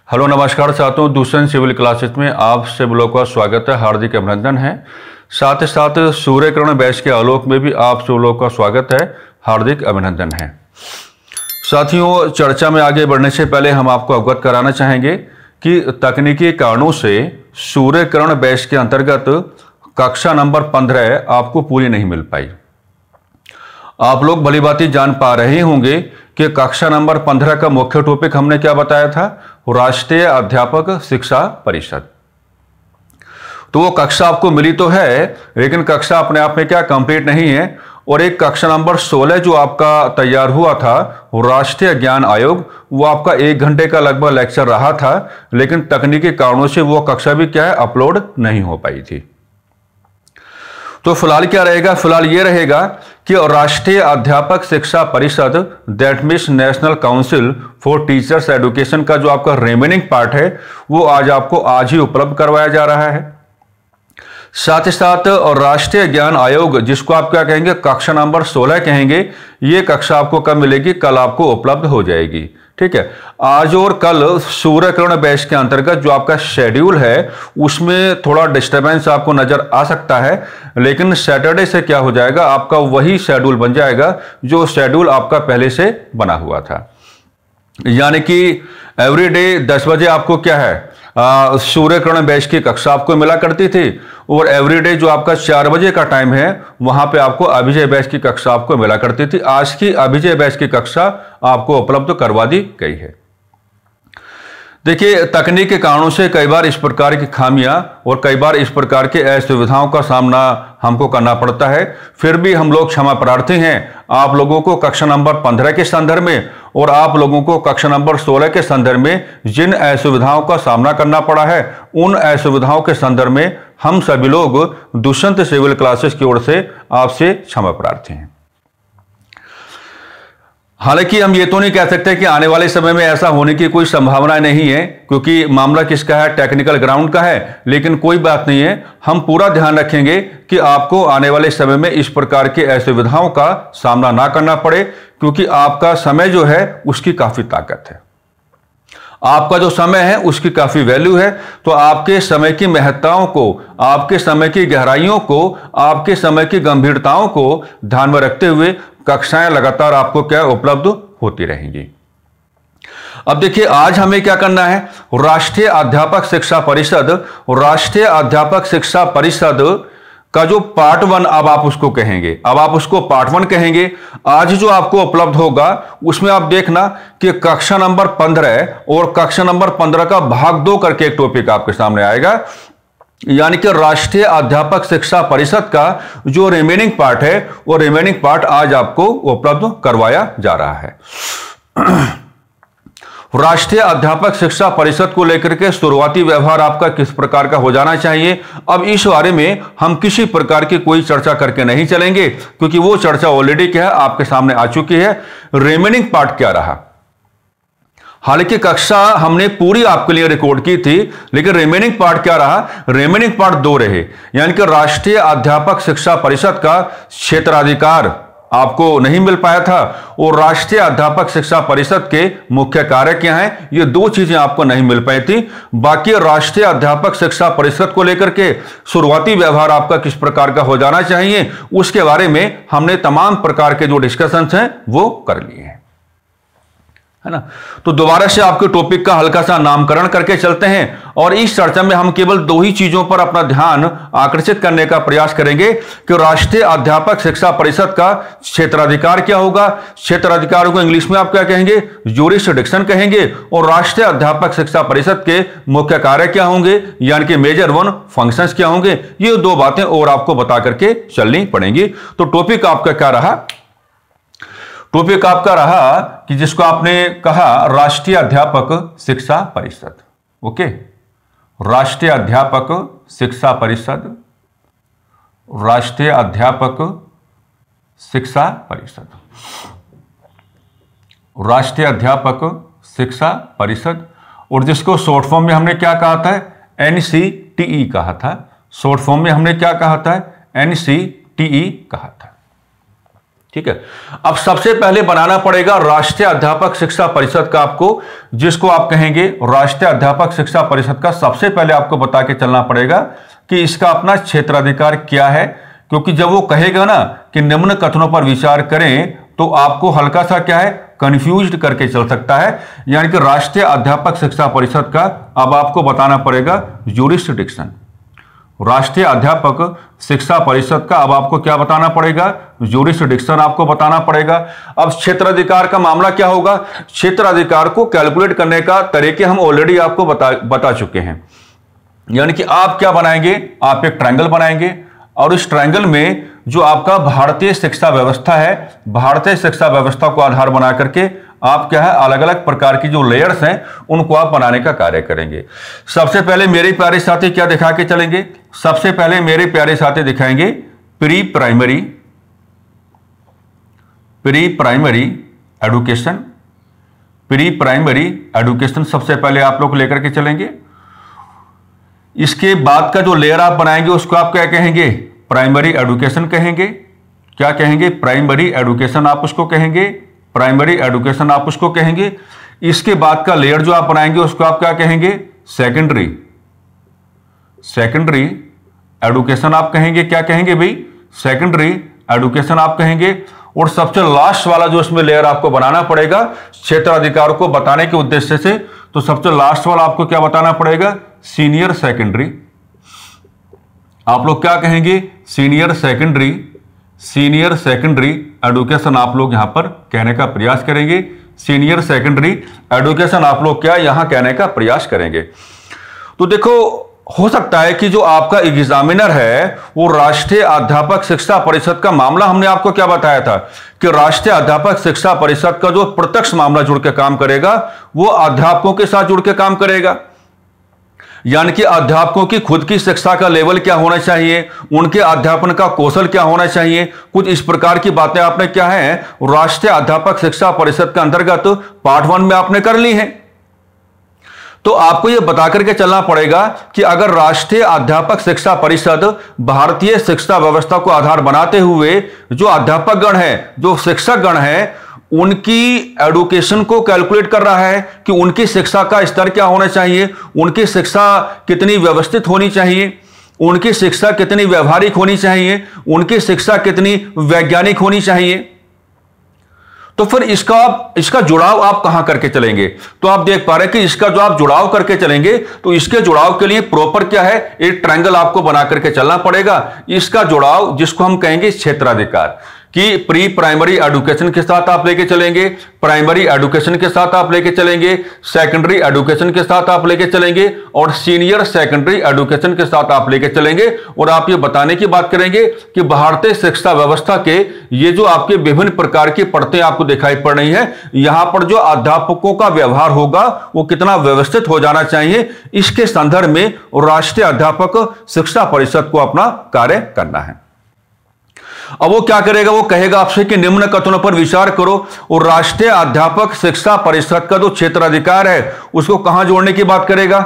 Hello नमस्कार साथियों, दूसरे सिविल क्लासेस में आप सब लोगों का स्वागत है, हार्दिक अभिनंदन है। साथ ही साथ सूर्य किरण बैच के आलोक में भी आप सब लोगों का स्वागत है, हार्दिक अभिनंदन है। साथियों, चर्चा में आगे बढ़ने से पहले हम आपको अवगत कराना चाहेंगे कि तकनीकी कारणों से सूर्य किरण बैच के अंतर्गत कक्षा नंबर 15 आपको पूरी नहीं मिल पाई। आप लोग भली भांति जान पा रहे होंगे कि कक्षा नंबर 15 का मुख्य टॉपिक हमने क्या बताया था, राष्ट्रीय अध्यापक शिक्षा परिषद। तो वो कक्षा आपको मिली तो है, लेकिन कक्षा अपने आप में क्या कंप्लीट नहीं है। और एक कक्षा नंबर 16 जो आपका तैयार हुआ था, राष्ट्रीय ज्ञान आयोग, वो आपका 1 घंटे का लगभग लेक्चर रहा था, लेकिन तकनीकी कारणों से वो कक्षा भी क्या है, अपलोड नहीं हो पाई थी। तो फिलहाल क्या रहेगा, फिलहाल ये रहेगा कि राष्ट्रीय अध्यापक शिक्षा परिषद, that means national council for teachers education का जो आपका रिमेनिंग पार्ट है, वो आपको आज ही उपलब्ध करवाया जा रहा है। साथ ही साथ राष्ट्रीय ज्ञान आयोग, जिसको आप क्या कहेंगे, कक्षा नंबर 16 कहेंगे, ये कक्षा आपको कब मिलेगी, कल आपको उपलब्ध हो जाएगी। ठीक है, आज और कल सूर्य किरण बैच के अंतर्गत जो आपका शेड्यूल है उसमें थोड़ा डिस्टरबेंस आपको नजर आ सकता है, लेकिन सैटरडे से क्या हो जाएगा, आपका वही शेड्यूल बन जाएगा जो शेड्यूल आपका पहले से बना हुआ था। यानी कि एवरीडे 10 बजे आपको क्या है, सूर्य किरण बैच की कक्षा आपको मिला करती थी, और एवरीडे जो आपका 4 बजे का टाइम है वहां पे आपको अभिजय बैच की कक्षा आपको मिला करती थी। आज की अभिजय बैच की कक्षा आपको उपलब्ध करवा दी गई है। देखिए, तकनीक के कारणों से कई बार इस प्रकार की खामियां और कई बार इस प्रकार के असुविधाओं का सामना हमको करना पड़ता है, फिर भी हम लोग क्षमा प्रार्थी हैं। आप लोगों को कक्षा नंबर 15 के संदर्भ में और आप लोगों को कक्षा नंबर 16 के संदर्भ में जिन असुविधाओं का सामना करना पड़ा है, उन असुविधाओं के संदर्भ में हम सभी लोग दुष्यंत सिविल क्लासेस की ओर से आपसे क्षमा प्रार्थी हैं। हालांकि हम ये तो नहीं कह सकते कि आने वाले समय में ऐसा होने की कोई संभावना नहीं है, क्योंकि मामला किसका है, टेक्निकल ग्राउंड का है। लेकिन कोई बात नहीं है, हम पूरा ध्यान रखेंगे कि आपको आने वाले समय में इस प्रकार के असुविधाओं का सामना ना करना पड़े, क्योंकि आपका समय जो है उसकी काफी ताकत है, आपका जो समय है उसकी काफी वैल्यू है। तो आपके समय की महत्ताओं को, आपके समय की गहराइयों को, आपके समय की गंभीरताओं को ध्यान में रखते हुए कक्षाएं लगातार आपको क्या उपलब्ध होती रहेंगी। अब देखिए, आज हमें क्या करना है, राष्ट्रीय अध्यापक शिक्षा परिषद, राष्ट्रीय अध्यापक शिक्षा परिषद का जो पार्ट 1 अब आप उसको कहेंगे, अब आप उसको पार्ट 1 कहेंगे। आज जो आपको उपलब्ध होगा उसमें आप देखना कि कक्षा नंबर 15 और कक्षा नंबर 15 का भाग 2 करके एक टॉपिक आपके सामने आएगा। यानी कि राष्ट्रीय अध्यापक शिक्षा परिषद का जो रिमेनिंग पार्ट है, वो रिमेनिंग पार्ट आज आपको उपलब्ध करवाया जा रहा है। राष्ट्रीय अध्यापक शिक्षा परिषद को लेकर के शुरुआती व्यवहार आपका किस प्रकार का हो जाना चाहिए, अब इस बारे में हम किसी प्रकार की कोई चर्चा करके नहीं चलेंगे, क्योंकि वो चर्चा ऑलरेडी क्या है, आपके सामने आ चुकी है। रिमेनिंग पार्ट क्या रहा, हालांकि कक्षा हमने पूरी आपके लिए रिकॉर्ड की थी, लेकिन रिमेनिंग पार्ट क्या रहा, रिमेनिंग पार्ट 2 रहे। यानी कि राष्ट्रीय अध्यापक शिक्षा परिषद का क्षेत्राधिकार आपको नहीं मिल पाया था, और राष्ट्रीय अध्यापक शिक्षा परिषद के मुख्य कार्य क्या हैं, ये 2 चीजें आपको नहीं मिल पाई थी। बाकी राष्ट्रीय अध्यापक शिक्षा परिषद को लेकर के शुरुआती व्यवहार आपका किस प्रकार का हो जाना चाहिए, उसके बारे में हमने तमाम प्रकार के जो डिस्कशंस हैं वो कर लिए हैं, है ना। तो दोबारा से आपके टॉपिक का हल्का सा नामकरण करके चलते हैं, और इस चर्चा में हम केवल 2 ही चीजों पर अपना ध्यान आकर्षित करने का प्रयास करेंगे कि राष्ट्रीय अध्यापक शिक्षा परिषद का क्षेत्राधिकार क्या होगा, क्षेत्राधिकार को इंग्लिश में आप क्या कहेंगे, ज्यूरिसडिक्शन कहेंगे, और राष्ट्रीय अध्यापक शिक्षा परिषद के मुख्य कार्य क्या होंगे, यानी कि मेजर 1 फंक्शंस क्या होंगे। ये 2 बातें और आपको बता करके चलनी पड़ेंगी। तो टॉपिक आपका क्या रहा, टॉपिक आपका रहा कि जिसको आपने कहा राष्ट्रीय अध्यापक शिक्षा परिषद। ओके, राष्ट्रीय अध्यापक शिक्षा परिषद, राष्ट्रीय अध्यापक शिक्षा परिषद, राष्ट्रीय अध्यापक शिक्षा परिषद, और जिसको शॉर्ट फॉर्म में हमने क्या कहा था, NCTE कहा था। शॉर्ट फॉर्म में हमने क्या कहा था, NCTE कहा था। ठीक है। अब सबसे पहले बनाना पड़ेगा राष्ट्रीय अध्यापक शिक्षा परिषद का आपको, जिसको आप कहेंगे राष्ट्रीय अध्यापक शिक्षा परिषद का सबसे पहले आपको बता के चलना पड़ेगा कि इसका अपना क्षेत्राधिकार क्या है, क्योंकि जब वो कहेगा ना कि निम्न कथनों पर विचार करें तो आपको हल्का सा क्या है कंफ्यूज करके चल सकता है। यानी कि राष्ट्रीय अध्यापक शिक्षा परिषद का अब आपको बताना पड़ेगा ज्यूरिसडिक्शन। राष्ट्रीय अध्यापक शिक्षा परिषद का अब आपको क्या बताना पड़ेगा, ज्यूरिसडिक्शन आपको बताना पड़ेगा। अब क्षेत्राधिकार का मामला क्या होगा, क्षेत्राधिकार को कैलकुलेट करने का तरीके हम ऑलरेडी आपको बता चुके हैं। यानी कि आप क्या बनाएंगे, आप एक ट्रायंगल बनाएंगे और इस ट्रायंगल में जो आपका भारतीय शिक्षा व्यवस्था है, भारतीय शिक्षा व्यवस्था को आधार बना करके आप क्या है अलग अलग प्रकार की जो लेयर्स हैं उनको आप बनाने का कार्य करेंगे। सबसे पहले मेरे प्यारे साथी क्या दिखा के चलेंगे, सबसे पहले मेरे प्यारे साथी दिखाएंगे pre primary education. Pre primary education सबसे पहले आप लोग लेकर के चलेंगे। इसके बाद का जो लेयर आप बनाएंगे उसको आप क्या कहेंगे, प्राइमरी एडुकेशन कहेंगे। क्या कहेंगे, प्राइमरी एडुकेशन आप उसको कहेंगे, प्राइमरी एडुकेशन आप उसको कहेंगे। इसके बाद का लेयर जो आप बनाएंगे उसको आप क्या कहेंगे, सेकेंडरी एडुकेशन आप कहेंगे। क्या कहेंगे भाई, सेकेंडरी एडुकेशन आप कहेंगे। और सबसे लास्ट वाला जो इसमें लेयर आपको बनाना पड़ेगा क्षेत्राधिकार को बताने के उद्देश्य से, तो सबसे लास्ट वाला आपको क्या बताना पड़ेगा, सीनियर सेकेंडरी। आप लोग क्या कहेंगे, सीनियर सेकेंडरी एडुकेशन आप लोग यहां पर कहने का प्रयास करेंगे। सीनियर सेकेंडरी एडुकेशन आप लोग क्या यहां कहने का प्रयास करेंगे। तो देखो हो सकता है कि जो आपका एग्जामिनर है वो राष्ट्रीय अध्यापक शिक्षा परिषद का मामला, हमने आपको क्या बताया था कि राष्ट्रीय अध्यापक शिक्षा परिषद का जो प्रत्यक्ष मामला जुड़ के काम करेगा वो अध्यापकों के साथ जुड़ के काम करेगा। यानी कि अध्यापकों की खुद की शिक्षा का लेवल क्या होना चाहिए, उनके अध्यापन का कौशल क्या होना चाहिए, कुछ इस प्रकार की बातें आपने क्या है राष्ट्रीय अध्यापक शिक्षा परिषद के अंतर्गत पार्ट 1 में आपने कर ली है। तो आपको यह बता करके चलना पड़ेगा कि अगर राष्ट्रीय अध्यापक शिक्षा परिषद भारतीय शिक्षा व्यवस्था को आधार बनाते हुए जो अध्यापक गण है, जो शिक्षक गण है, उनकी एडुकेशन को कैलकुलेट कर रहा है कि उनकी शिक्षा का स्तर क्या होना चाहिए, उनकी शिक्षा कितनी व्यवस्थित होनी चाहिए, उनकी शिक्षा कितनी व्यवहारिक होनी चाहिए, उनकी शिक्षा कितनी वैज्ञानिक होनी चाहिए, तो फिर इसका जुड़ाव आप कहां करके चलेंगे। तो आप देख पा रहे हैं कि इसका जो आप जुड़ाव करके चलेंगे तो इसके जुड़ाव के लिए प्रॉपर क्या है, एक ट्रायंगल आपको बना करके चलना पड़ेगा। इसका जुड़ाव जिसको हम कहेंगे क्षेत्राधिकार, कि प्री प्राइमरी एडुकेशन के साथ आप लेके चलेंगे, प्राइमरी एडुकेशन के साथ आप लेके चलेंगे, सेकेंडरी एडुकेशन के साथ आप लेके चलेंगे और सीनियर सेकेंडरी एडुकेशन के साथ आप लेके चलेंगे। और आप ये बताने की बात करेंगे कि भारतीय शिक्षा व्यवस्था के ये जो आपके विभिन्न प्रकार की परतें आपको दिखाई पड़ रही है, यहां पर जो अध्यापकों का व्यवहार होगा वो कितना व्यवस्थित हो जाना चाहिए, इसके संदर्भ में राष्ट्रीय अध्यापक शिक्षा परिषद को अपना कार्य करना है। अब वो क्या करेगा, वो कहेगा आपसे कि निम्न कथनों पर विचार करो और राष्ट्रीय अध्यापक शिक्षा परिषद का जो क्षेत्राधिकार है उसको कहां जोड़ने की बात करेगा,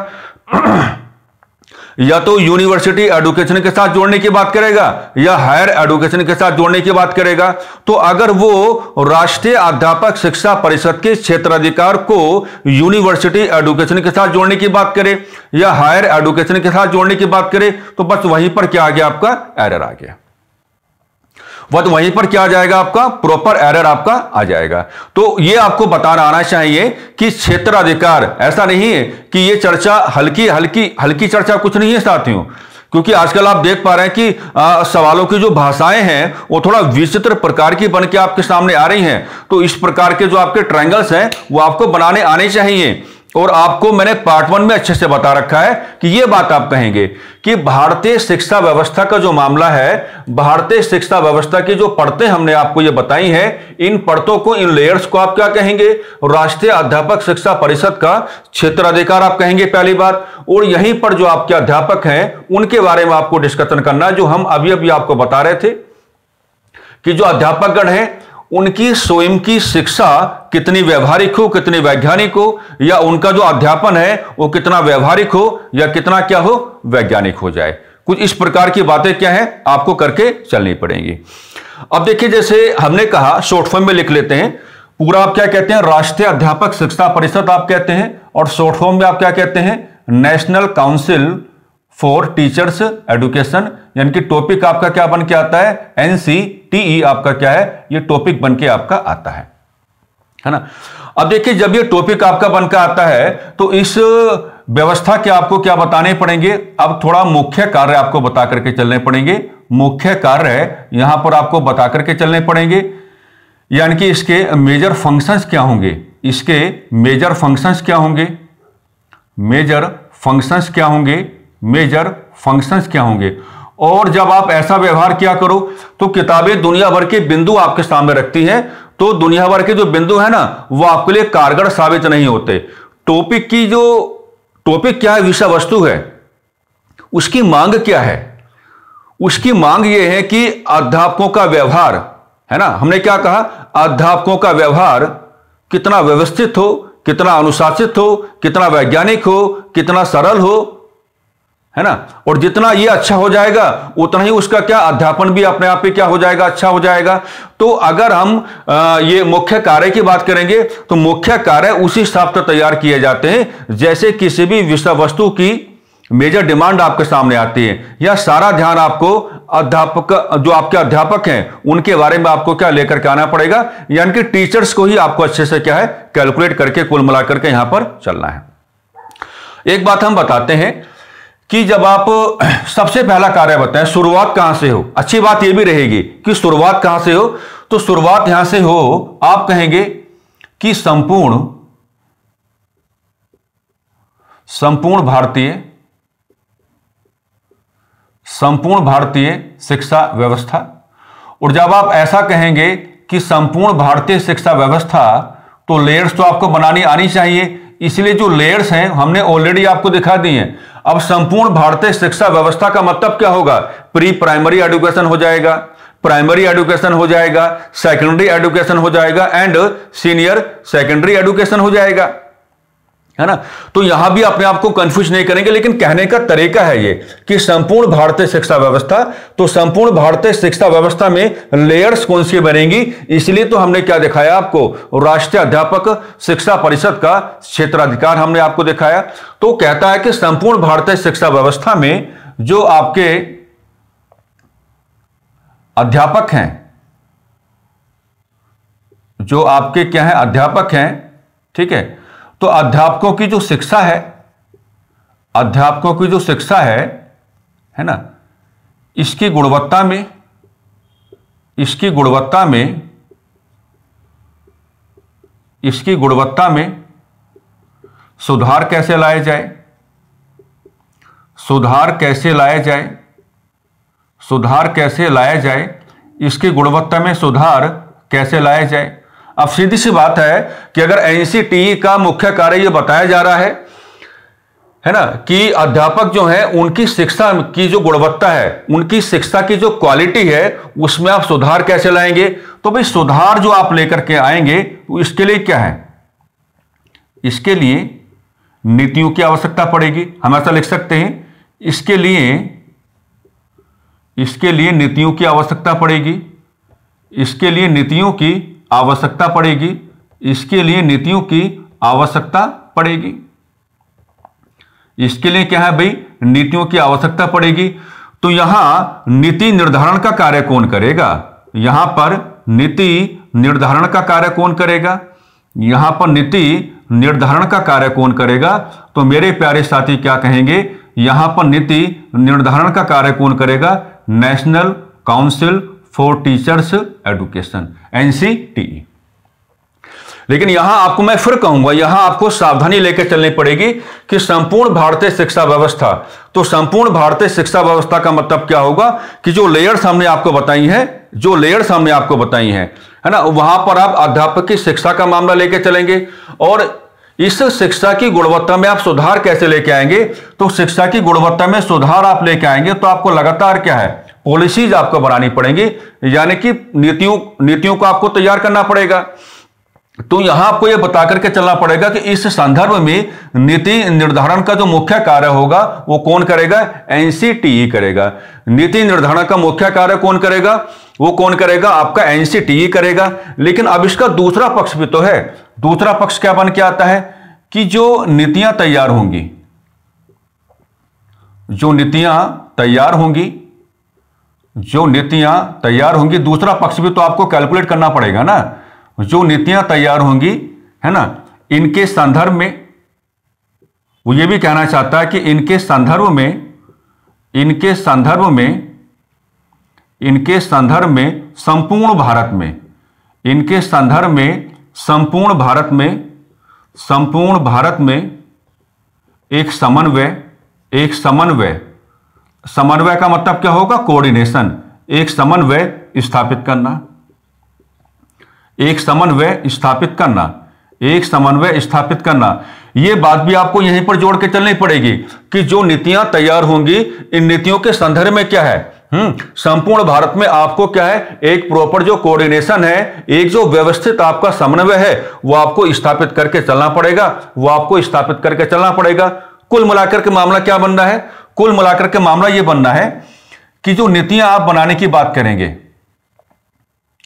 या तो यूनिवर्सिटी एडुकेशन के साथ जोड़ने की बात करेगा या हायर एडुकेशन के साथ जोड़ने की बात करेगा। तो अगर वो राष्ट्रीय अध्यापक शिक्षा परिषद के क्षेत्राधिकार को यूनिवर्सिटी एडुकेशन के साथ जोड़ने की बात करे या हायर एडुकेशन के साथ जोड़ने की बात करे तो बस वहीं पर क्या आ गया, आपका एरर आ गया। वहीं पर क्या आ जाएगा, आपका प्रॉपर एरर आपका आ जाएगा। तो ये आपको बताना आना चाहिए कि क्षेत्राधिकार ऐसा नहीं है कि ये चर्चा हल्की चर्चा कुछ नहीं है साथियों, क्योंकि आजकल आप देख पा रहे हैं कि सवालों की जो भाषाएं हैं वो थोड़ा विचित्र प्रकार की बन के आपके सामने आ रही हैं। तो इस प्रकार के जो आपके ट्रायंगल्स हैं वो आपको बनाने आने चाहिए। और आपको मैंने पार्ट 1 में अच्छे से बता रखा है कि यह बात आप कहेंगे कि भारतीय शिक्षा व्यवस्था का जो मामला है, भारतीय शिक्षा व्यवस्था की जो परतें हमने आपको ये बताई हैं, इन परतों को, इन लेयर्स को आप क्या कहेंगे, राष्ट्रीय अध्यापक शिक्षा परिषद का क्षेत्राधिकार आप कहेंगे पहली बात। और यहीं पर जो आपके अध्यापक हैं उनके बारे में आपको डिस्कशन करना, जो हम अभी आपको बता रहे थे कि जो अध्यापक गण है उनकी स्वयं की शिक्षा कितनी व्यवहारिक हो, कितनी वैज्ञानिक हो, या उनका जो अध्यापन है वो कितना व्यवहारिक हो या कितना क्या हो, वैज्ञानिक हो जाए। कुछ इस प्रकार की बातें क्या है आपको करके चलनी पड़ेंगी। अब देखिए, जैसे हमने कहा शॉर्ट फॉर्म में लिख लेते हैं, पूरा आप क्या कहते हैं, राष्ट्रीय अध्यापक शिक्षा परिषद आप कहते हैं, और शॉर्ट फॉर्म में आप क्या कहते हैं, national council for teachers education, यानी कि टॉपिक आपका क्या बन के आता है, NCTE आपका क्या है, ये टॉपिक बन के आपका आता है ना। अब देखिए, जब ये टॉपिक आपका बनकर आता है तो इस व्यवस्था के आपको क्या बताने पड़ेंगे, अब थोड़ा मुख्य कार्य आपको बता करके चलने पड़ेंगे, मुख्य कार्य यहां पर आपको बता करके चलने पड़ेंगे, यानी कि इसके मेजर फंक्शंस क्या होंगे, इसके मेजर फंक्शंस क्या होंगे, मेजर फंक्शंस क्या होंगे, मेजर फंक्शंस क्या होंगे। और जब आप ऐसा व्यवहार किया करो तो किताबें दुनिया भर के बिंदु आपके सामने रखती हैं, तो दुनिया भर के जो बिंदु है ना वो आपके लिए कारगर साबित नहीं होते। टॉपिक की जो टॉपिक क्या है, विषय वस्तु है, उसकी मांग क्या है, उसकी मांग यह है कि अध्यापकों का व्यवहार है ना, हमने क्या कहा, अध्यापकों का व्यवहार कितना व्यवस्थित हो, कितना अनुशासित हो, कितना वैज्ञानिक हो, कितना सरल हो, है ना। और जितना ये अच्छा हो जाएगा उतना ही उसका क्या अध्यापन भी अपने आप पे क्या हो जाएगा, अच्छा हो जाएगा। तो अगर हम ये मुख्य कार्य की बात करेंगे तो मुख्य कार्य उसी हिसाब से तैयार किए जाते हैं जैसे किसी भी विषय वस्तु की मेजर डिमांड आपके सामने आती है, या सारा ध्यान आपको अध्यापक जो आपके अध्यापक हैं उनके बारे में आपको क्या लेकर के आना पड़ेगा, यानी कि टीचर्स को ही आपको अच्छे से क्या है कैलकुलेट करके कुल मिलाकर के यहां पर चलना है। एक बात हम बताते हैं कि जब आप सबसे पहला कार्य बताएं, शुरुआत कहां से हो। अच्छी बात यह भी रहेगी कि शुरुआत कहां से हो, तो शुरुआत यहां से हो, आप कहेंगे कि संपूर्ण भारतीय शिक्षा व्यवस्था। और जब आप ऐसा कहेंगे कि संपूर्ण भारतीय शिक्षा व्यवस्था, तो लेयर्स तो आपको बनानी आनी चाहिए, इसलिए जो लेयर्स हैं हमने ऑलरेडी आपको दिखा दी हैं। अब संपूर्ण भारतीय शिक्षा व्यवस्था का मतलब क्या होगा, प्री प्राइमरी एजुकेशन हो जाएगा, प्राइमरी एजुकेशन हो जाएगा, सेकेंडरी एजुकेशन हो जाएगा एंड सीनियर सेकेंडरी एजुकेशन हो जाएगा, है ना। तो यहां भी अपने आप को कंफ्यूज नहीं करेंगे, लेकिन कहने का तरीका है ये कि संपूर्ण भारतीय शिक्षा व्यवस्था, तो संपूर्ण भारतीय शिक्षा व्यवस्था में लेयर्स कौन सी बनेंगी, इसलिए तो हमने क्या दिखाया आपको, राष्ट्रीय अध्यापक शिक्षा परिषद का क्षेत्राधिकार हमने आपको दिखाया। तो कहता है कि संपूर्ण भारतीय शिक्षा व्यवस्था में जो आपके अध्यापक हैं, जो आपके क्या है अध्यापक हैं, ठीक है, तो अध्यापकों की जो शिक्षा है, अध्यापकों की जो शिक्षा है ना, इसकी गुणवत्ता में सुधार कैसे लाया जाए, इसकी गुणवत्ता में सुधार कैसे लाया जाए। अब सीधी सी बात है कि अगर NCTE का मुख्य कार्य यह बताया जा रहा है ना, कि अध्यापक जो है उनकी शिक्षा की जो गुणवत्ता है, उनकी शिक्षा की जो क्वालिटी है, उसमें आप सुधार कैसे लाएंगे, तो भाई सुधार जो आप लेकर के आएंगे तो इसके लिए क्या है, इसके लिए नीतियों की आवश्यकता पड़ेगी। हम ऐसा लिख सकते हैं, इसके लिए नीतियों की आवश्यकता पड़ेगी, इसके लिए नीतियों की आवश्यकता पड़ेगी, इसके लिए नीतियों की आवश्यकता पड़ेगी, इसके लिए क्या है भाई, नीतियों की आवश्यकता पड़ेगी। तो यहां नीति निर्धारण का कार्य कौन करेगा, यहां पर नीति निर्धारण का कार्य कौन करेगा, यहां पर नीति निर्धारण का कार्य कौन करेगा, तो मेरे प्यारे साथी क्या कहेंगे, यहां पर नीति निर्धारण का कार्य कौन करेगा, national council for teachers education, NCTE। लेकिन यहां आपको मैं फिर कहूंगा, यहां आपको सावधानी लेकर चलनी पड़ेगी कि संपूर्ण भारतीय शिक्षा व्यवस्था, तो संपूर्ण भारतीय शिक्षा व्यवस्था का मतलब क्या होगा कि जो लेयर्स हमने आपको बताई हैं, है ना, वहां पर आप अध्यापक की शिक्षा का मामला लेकर चलेंगे, और इस शिक्षा की गुणवत्ता में आप सुधार कैसे लेके आएंगे, तो शिक्षा की गुणवत्ता में सुधार आप लेके आएंगे तो आपको लगातार क्या है, पॉलिसीज आपको बनानी पड़ेंगी, यानी कि नीतियों को आपको तैयार करना पड़ेगा। तो यहां आपको यह बता करके चलना पड़ेगा कि इस संदर्भ में नीति निर्धारण का जो मुख्य कार्य होगा वो कौन करेगा? एनसीटीई करेगा। नीति निर्धारण का मुख्य कार्य कौन करेगा? वो कौन करेगा? आपका एनसीटीई करेगा। लेकिन अब इसका दूसरा पक्ष भी तो है। दूसरा पक्ष क्या बन के आता है कि जो नीतियां तैयार होंगी, जो नीतियां तैयार होंगी, दूसरा पक्ष भी तो आपको कैलकुलेट करना पड़ेगा ना। जो नीतियां तैयार होंगी, है ना, इनके संदर्भ में, वो ये भी कहना चाहता है कि इनके संदर्भ में संपूर्ण भारत में एक समन्वय का मतलब क्या होगा? कोऑर्डिनेशन। एक समन्वय स्थापित करना। यह बात भी आपको यहीं पर जोड़ के चलनी पड़ेगी कि जो नीतियां तैयार होंगी, इन नीतियों के संदर्भ में क्या है? संपूर्ण भारत में आपको क्या है? एक प्रॉपर जो कोऑर्डिनेशन है, एक जो व्यवस्थित आपका समन्वय है, वो आपको स्थापित करके चलना पड़ेगा। कुल मिलाकर के मामला क्या बनना है? कुल मिलाकर के मामला यह बनना है कि जो नीतियां आप बनाने की बात करेंगे,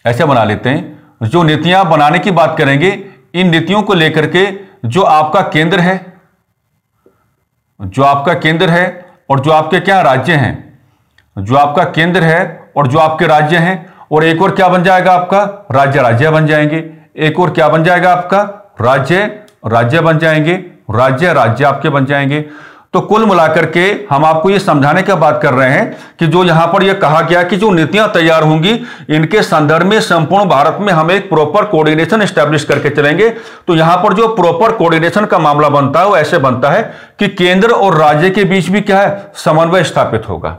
ऐसे बना लेते हैं, जो नीतियां आप बनाने की बात करेंगे, इन नीतियों को लेकर के जो आपका केंद्र है और जो आपके क्या राज्य हैं, जो आपका केंद्र है और जो आपके राज्य हैं, और एक और क्या बन जाएगा आपका? राज्य बन जाएंगे। एक और क्या बन जाएगा आपका? राज्य बन जाएंगे। राज्य आपके बन जाएंगे। तो कुल मिलाकर के हम आपको ये समझाने की बात कर रहे हैं कि जो यहां पर यह कहा गया कि जो नीतियां तैयार होंगी, इनके संदर्भ में संपूर्ण भारत में हम एक प्रॉपर कोऑर्डिनेशन एस्टैब्लिश करके चलेंगे। तो यहां पर जो प्रॉपर कोऑर्डिनेशन का मामला बनता है वो ऐसे बनता है कि केंद्र और राज्य के बीच भी क्या है? समन्वय स्थापित होगा।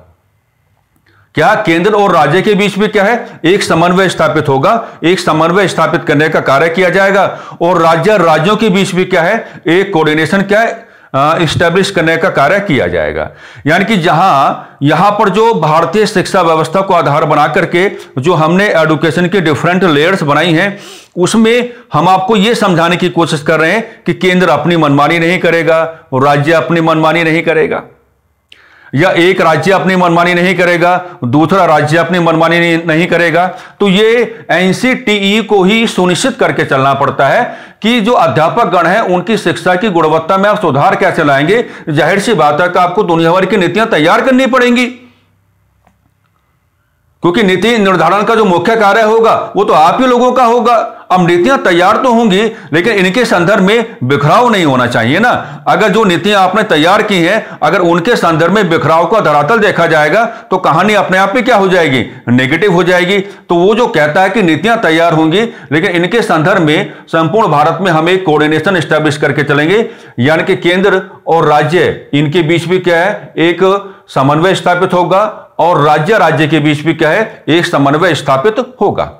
क्या केंद्र और राज्य के बीच में क्या है? एक समन्वय स्थापित होगा। एक समन्वय स्थापित करने का कार्य किया जाएगा और राज्यों के बीच भी क्या है? एक कोऑर्डिनेशन क्या है? इस्टेब्लिश करने का कार्य किया जाएगा। यानी कि यहां पर जो भारतीय शिक्षा व्यवस्था को आधार बना करके जो हमने एजुकेशन के डिफरेंट लेयर्स बनाई हैं, उसमें हम आपको यह समझाने की कोशिश कर रहे हैं कि केंद्र अपनी मनमानी नहीं करेगा, राज्य अपनी मनमानी नहीं करेगा, या एक राज्य अपनी मनमानी नहीं करेगा, दूसरा राज्य अपनी मनमानी नहीं करेगा। तो ये एनसीटीई को ही सुनिश्चित करके चलना पड़ता है कि जो अध्यापक गण हैं उनकी शिक्षा की गुणवत्ता में आप सुधार कैसे लाएंगे। जाहिर सी बात है कि आपको दुनिया भर की नीतियां तैयार करनी पड़ेंगी, क्योंकि नीति निर्धारण का जो मुख्य कार्य होगा वो तो आप ही लोगों का होगा। अब नीतियां तैयार तो होंगी, लेकिन इनके संदर्भ में बिखराव नहीं होना चाहिए ना। अगर जो नीतियां आपने तैयार की हैं, अगर उनके संदर्भ में बिखराव का धरातल देखा जाएगा तो कहानी अपने आप ही क्या हो जाएगी? नेगेटिव हो जाएगी। तो वो जो कहता है कि नीतियां तैयार होंगी, लेकिन इनके संदर्भ में संपूर्ण भारत में हम एक कोऑर्डिनेशन एस्टैब्लिश करके चलेंगे, यानी कि केंद्र और राज्य इनके बीच भी क्या है? एक समन्वय स्थापित होगा और राज्य के बीच भी क्या है? एक समन्वय स्थापित होगा।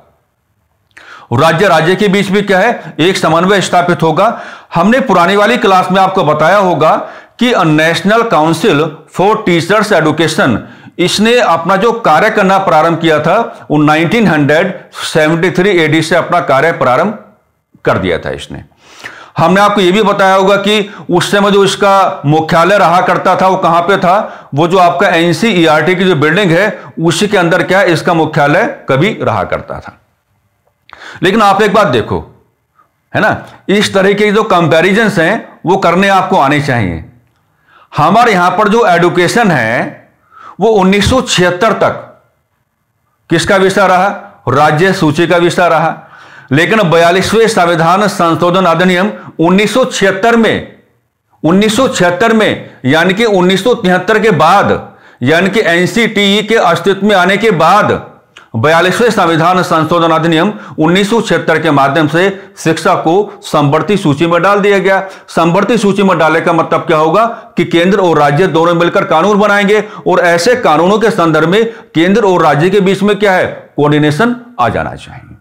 राज्य के बीच भी क्या है? एक समन्वय स्थापित होगा। हमने पुरानी वाली क्लास में आपको बताया होगा कि national council for teachers education, इसने अपना जो कार्य करना प्रारंभ किया था वो 1973 एडी से अपना कार्य प्रारंभ कर दिया था इसने। हमने आपको यह भी बताया होगा कि उस समय जो इसका मुख्यालय रहा करता था वो कहां पे था? वो जो आपका एनसीईआरटी की जो बिल्डिंग है उसी के अंदर क्या है? इसका मुख्यालय कभी रहा करता था। लेकिन आप एक बात देखो, है ना, इस तरह के जो कंपैरिजन्स हैं वो करने आपको आने चाहिए। हमारे यहां पर जो एजुकेशन है वो 1976 तक किसका विषय रहा? राज्य सूची का विषय रहा। लेकिन 42वें संविधान संशोधन अधिनियम 1976 में यानी कि 1973 के बाद, यानी कि एनसीटीई के अस्तित्व में आने के बाद 42वें संविधान संशोधन अधिनियम 1976 के माध्यम से शिक्षा को समवर्ती सूची में डाल दिया गया। समवर्ती सूची में डालने का मतलब क्या होगा कि केंद्र और राज्य दोनों मिलकर कानून बनाएंगे और ऐसे कानूनों के संदर्भ में केंद्र और राज्य के बीच में क्या है? कोऑर्डिनेशन आ जाना चाहिए।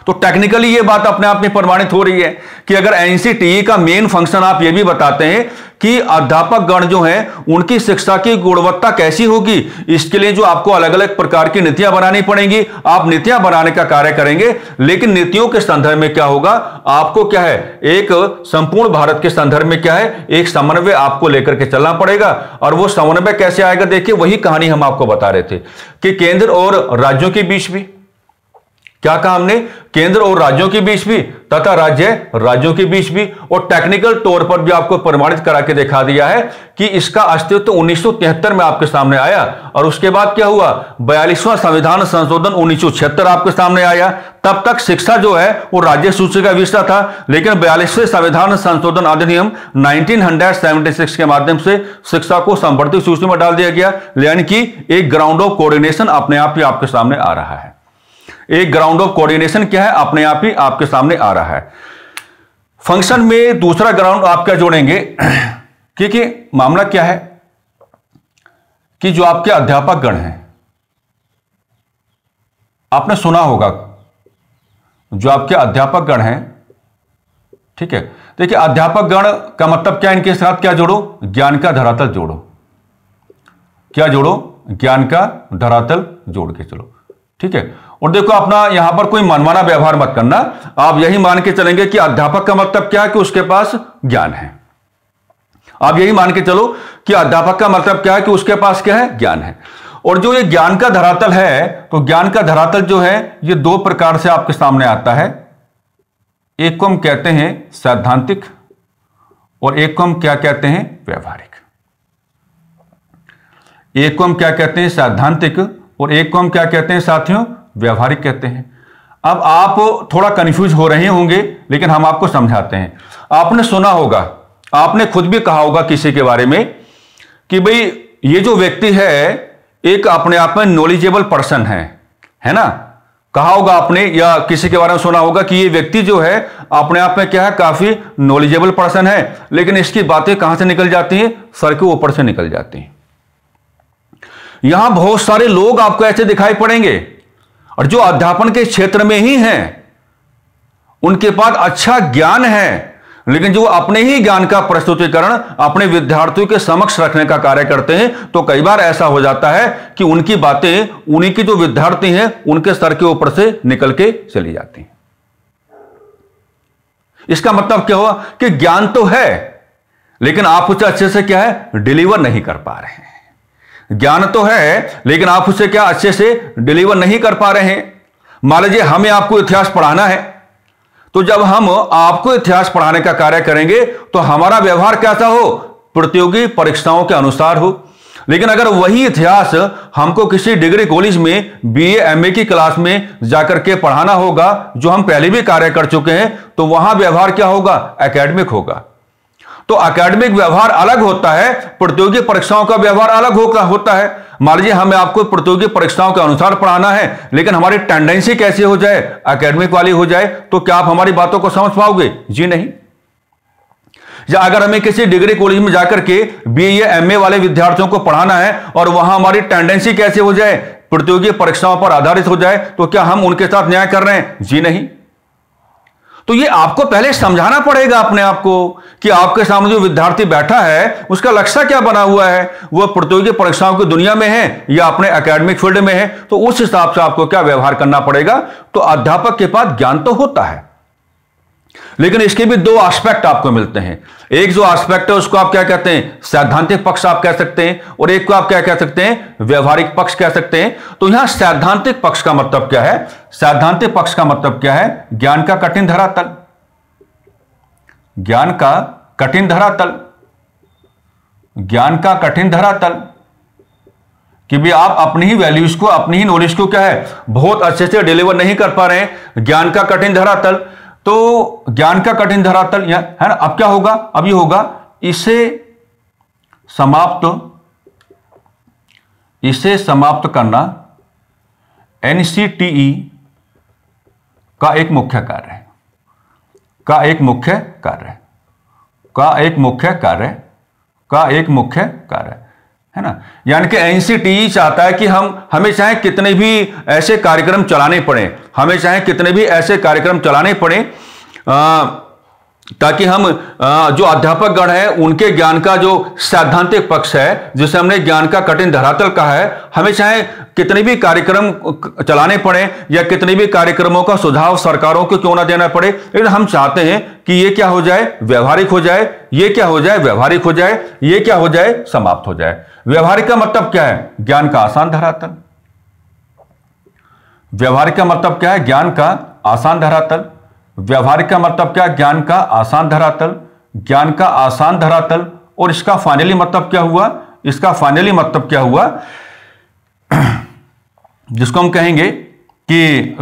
तो टेक्निकली ये बात अपने आप में प्रमाणित हो रही है कि अगर एनसीटीई का मेन फंक्शन आप ये भी बताते हैं कि अध्यापक गण जो हैं उनकी शिक्षा की गुणवत्ता कैसी होगी, इसके लिए जो आपको अलग अलग प्रकार की नीतियां बनानी पड़ेंगी, आप नीतियां बनाने का कार्य करेंगे। लेकिन नीतियों के संदर्भ में क्या होगा, आपको क्या है, एक संपूर्ण भारत के संदर्भ में क्या है, एक समन्वय आपको लेकर के चलना पड़ेगा। और वो समन्वय कैसे आएगा, देखिए वही कहानी हम आपको बता रहे थे कि केंद्र और राज्यों के बीच भी, क्या कहा हमने, केंद्र और राज्यों के बीच भी तथा राज्यों के बीच भी, और टेक्निकल तौर पर भी आपको प्रमाणित करा के दिखा दिया है कि इसका अस्तित्व 1973 में आपके सामने आया। और उसके बाद क्या हुआ, 42वां संविधान संशोधन 1976 आपके सामने आया। तब तक शिक्षा जो है वो राज्य सूची का विषय था, लेकिन 42वें संविधान संशोधन अधिनियम 1976 के माध्यम से शिक्षा को संवर्धित सूची में डाल दिया गया। यानी कि एक ग्राउंड ऑफ कोऑर्डिनेशन अपने आप ही आपके सामने आ रहा है। एक ग्राउंड ऑफ कोऑर्डिनेशन क्या है, अपने आप ही आपके सामने आ रहा है। फंक्शन में दूसरा ग्राउंड आप क्या जोड़ेंगे, क्योंकि मामला क्या है कि जो आपके अध्यापक गण हैं, आपने सुना होगा जो आपके अध्यापक गण हैं, ठीक है। देखिए अध्यापक गण का मतलब क्या, इनके साथ क्या जोड़ो, ज्ञान का धरातल जोड़ो। क्या जोड़ो, ज्ञान का धरातल जोड़ के चलो, ठीक है। और देखो अपना यहां पर कोई मनमाना व्यवहार मत करना, आप यही मान के चलेंगे कि अध्यापक का मतलब क्या है कि उसके पास ज्ञान है। आप यही मान के चलो कि अध्यापक का मतलब क्या है कि उसके पास क्या है, ज्ञान है। और जो ये ज्ञान का धरातल है, तो ज्ञान का धरातल जो है ये दो प्रकार से आपके सामने आता है। एक को हम कहते हैं सैद्धांतिक और एक को हम क्या कहते हैं, व्यवहारिक। एक को हम क्या कहते हैं, सैद्धांतिक, और एक को हम क्या कहते हैं साथियों, व्यवहारिक कहते हैं। अब आप थोड़ा कंफ्यूज हो रहे होंगे, लेकिन हम आपको समझाते हैं। आपने सुना होगा, आपने खुद भी कहा होगा किसी के बारे में कि भाई ये जो व्यक्ति है एक अपने आप में नॉलेजेबल पर्सन है ना, कहा होगा आपने, या किसी के बारे में सुना होगा कि ये व्यक्ति जो है अपने आप में क्या है, काफी नॉलेजेबल पर्सन है, लेकिन इसकी बातें कहां से निकल जाती हैं, सर के ऊपर से निकल जाती हैं। यहां बहुत सारे लोग आपको ऐसे दिखाई पड़ेंगे और जो अध्यापन के क्षेत्र में ही हैं, उनके पास अच्छा ज्ञान है, लेकिन जो अपने ही ज्ञान का प्रस्तुतिकरण अपने विद्यार्थियों के समक्ष रखने का कार्य करते हैं, तो कई बार ऐसा हो जाता है कि उनकी बातें उन्हीं के जो विद्यार्थी हैं उनके सर के ऊपर से निकल के चली जाती हैं। इसका मतलब क्या हुआ कि ज्ञान तो है, लेकिन आप उसे अच्छे से क्या है, डिलीवर नहीं कर पा रहे हैं। ज्ञान तो है, लेकिन आप उसे क्या अच्छे से डिलीवर नहीं कर पा रहे हैं। मान लीजिए हमें आपको इतिहास पढ़ाना है, तो जब हम आपको इतिहास पढ़ाने का कार्य करेंगे तो हमारा व्यवहार कैसा हो, प्रतियोगी परीक्षाओं के अनुसार हो। लेकिन अगर वही इतिहास हमको किसी डिग्री कॉलेज में बीए एमए की क्लास में जाकर के पढ़ाना होगा, जो हम पहले भी कार्य कर चुके हैं, तो वहां व्यवहार क्या होगा, एकेडमिक होगा। तो एकेडमिक व्यवहार अलग होता है, प्रतियोगी परीक्षाओं का व्यवहार अलग होता है। मान लीजिए हमें आपको प्रतियोगी परीक्षाओं के अनुसार पढ़ाना है, लेकिन हमारी टेंडेंसी कैसी हो जाए, एकेडमिक वाली हो जाए, तो क्या आप हमारी बातों को समझ पाओगे, जी नहीं। या अगर हमें किसी डिग्री कॉलेज में जाकर के बीए एमए वाले विद्यार्थियों को पढ़ाना है और वहां हमारी टेंडेंसी कैसे हो जाए, प्रतियोगी परीक्षाओं पर आधारित हो जाए, तो क्या हम उनके साथ न्याय कर रहे हैं, जी नहीं। तो ये आपको पहले समझाना पड़ेगा अपने आप को कि आपके सामने जो विद्यार्थी बैठा है उसका लक्ष्य क्या बना हुआ है, वो प्रतियोगी परीक्षाओं की दुनिया में है या अपने एकेडमिक फील्ड में है, तो उस हिसाब से आपको क्या व्यवहार करना पड़ेगा। तो अध्यापक के पास ज्ञान तो होता है, लेकिन इसके भी दो एस्पेक्ट आपको मिलते हैं। एक जो एस्पेक्ट है उसको आप क्या कहते हैं, सैद्धांतिक पक्ष आप कह सकते हैं, और एक को आप क्या कह सकते हैं, व्यवहारिक पक्ष कह सकते हैं। तो यहां सैद्धांतिक पक्ष का मतलब क्या है, सैद्धांतिक पक्ष का मतलब क्या है, ज्ञान का कठिन धरातल। ज्ञान का कठिन धरातल, ज्ञान का कठिन धरातल कि भी आप अपनी ही वैल्यूज को, अपनी ही नॉलेज को क्या है, बहुत अच्छे से डिलीवर नहीं कर पा रहे हैं। ज्ञान का कठिन धरातल, तो ज्ञान का कठिन धरातल है ना। अब क्या होगा, अब ये होगा, इसे समाप्त करना एनसीटीई का एक मुख्य कार्य है, है ना। यानी कि एनसीटीई चाहता है कि हमें चाहे कितने भी ऐसे कार्यक्रम चलाने पड़े, हमें चाहे कितने भी ऐसे कार्यक्रम चलाने पड़े ताकि हम जो अध्यापक गण है उनके ज्ञान का जो सैद्धांतिक पक्ष है, जिसे हमने ज्ञान का कठिन धरातल कहा है, हमें चाहे कितने भी कार्यक्रम चलाने पड़े या कितने भी कार्यक्रमों का सुझाव सरकारों को क्यों ना देना पड़े, लेकिन हम चाहते हैं कि ये क्या हो जाए, व्यवहारिक हो जाए, ये क्या हो जाए, व्यवहारिक हो जाए, ये क्या हो जाए, समाप्त हो जाए। व्यवहारिक का मतलब क्या है? ज्ञान का आसान धरातल। व्यवहारिक का मतलब क्या है? ज्ञान का आसान धरातल। व्यवहारिक का मतलब क्या? ज्ञान का आसान धरातल। ज्ञान का आसान धरातल। और इसका फाइनली मतलब क्या हुआ? इसका फाइनली मतलब क्या हुआ? जिसको हम कहेंगे कि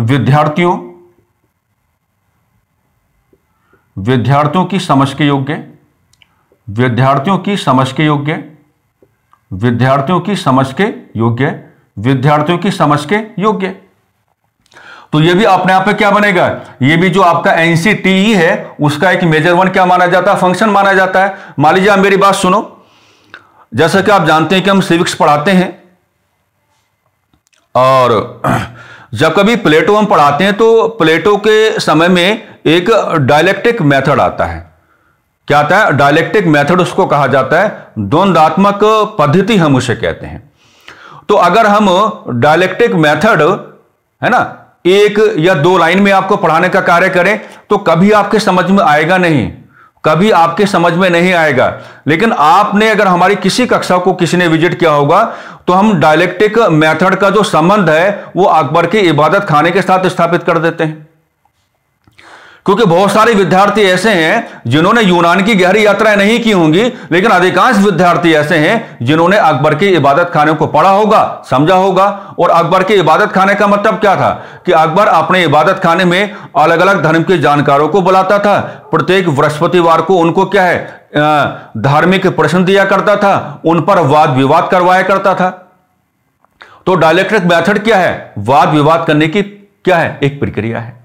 विद्यार्थियों की समझ के योग्य, विद्यार्थियों की समझ के योग्य, विद्यार्थियों की समझ के योग्य, विद्यार्थियों की समझ के योग्य। तो ये भी अपने आप में क्या बनेगा? ये भी जो आपका एनसीटीई है उसका एक मेजर वन क्या माना जाता है? फंक्शन माना जाता है। मान लीजिए आप मेरी बात सुनो, जैसा कि आप जानते हैं कि हम सिविक्स पढ़ाते हैं और जब कभी प्लेटो हम पढ़ाते हैं तो प्लेटो के समय में एक डायलेक्टिक मेथड आता है। क्या आता है? डायलेक्टिक मेथड उसको कहा जाता है, द्वंद्वात्मक पद्धति हम उसे कहते हैं। तो अगर हम डायलेक्टिक मेथड है ना एक या दो लाइन में आपको पढ़ाने का कार्य करें तो कभी आपके समझ में आएगा नहीं, कभी आपके समझ में नहीं आएगा। लेकिन आपने अगर हमारी किसी कक्षा को किसी ने विजिट किया होगा तो हम डायलेक्टिक मेथड का जो संबंध है वो अकबर के इबादत खाने के साथ स्थापित कर देते हैं। क्योंकि बहुत सारे विद्यार्थी ऐसे हैं जिन्होंने यूनान की गहरी यात्राएं नहीं की होंगी, लेकिन अधिकांश विद्यार्थी ऐसे हैं जिन्होंने अकबर के इबादत खाने को पढ़ा होगा, समझा होगा। और अकबर के इबादत खाने का मतलब क्या था कि अकबर अपने इबादत खाने में अलग अलग धर्म के जानकारों को बुलाता था। प्रत्येक बृहस्पतिवार को उनको क्या है धार्मिक प्रश्न दिया करता था, उन पर वाद विवाद करवाया करता था। तो डायलेक्टिक मेथड क्या है? वाद विवाद करने की क्या है? एक प्रक्रिया है।